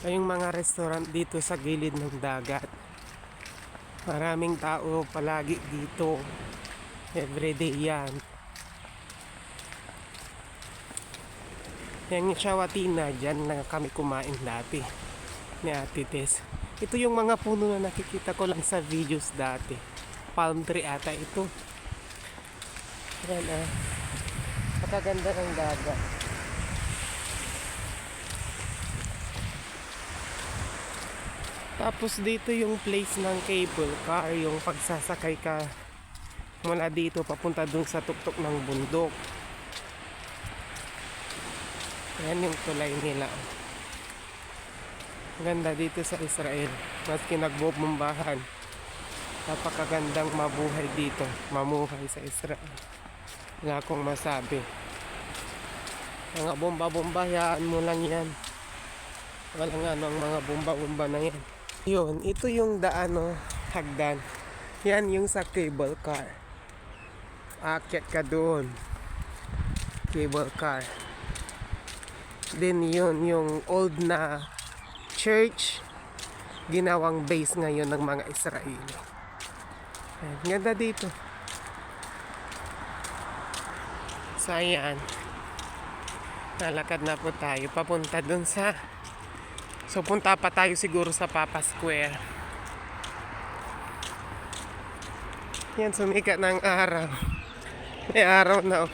Ay yung mga restaurant dito sa gilid ng dagat. Maraming tao palagi dito. Everyday yan. Yan yung Shawatina, dyan na kami kumain dati ni Ate Tess. Ito yung mga puno na nakikita ko lang sa videos dati. Palm tree ata ito. Yan Napakaganda ng dagat. Tapos dito yung place ng cable car, yung pagsasakay ka mula dito papunta dun sa tuktok ng bundok. Yan yung tulay nila. Ganda dito sa Israel. Maski nagbubumbahan, napakagandang mabuhay dito. Mamuhay sa Israel. Wala akong masabi. Mga bomba-bomba, hayaan mo lang yan. Wala nga ang mga bomba-bomba na yan. Yun, ito yung daan hagdan. Yan yung sa cable car. Aakyat ka doon. Cable car. Then yun, yung old na church, ginawang base ngayon ng mga Israeli. Ganda dito. So ayan, nalakad na po tayo papunta dun sa, so punta pa tayo siguro sa Papa Square. Yan, sumikat ng araw. May araw na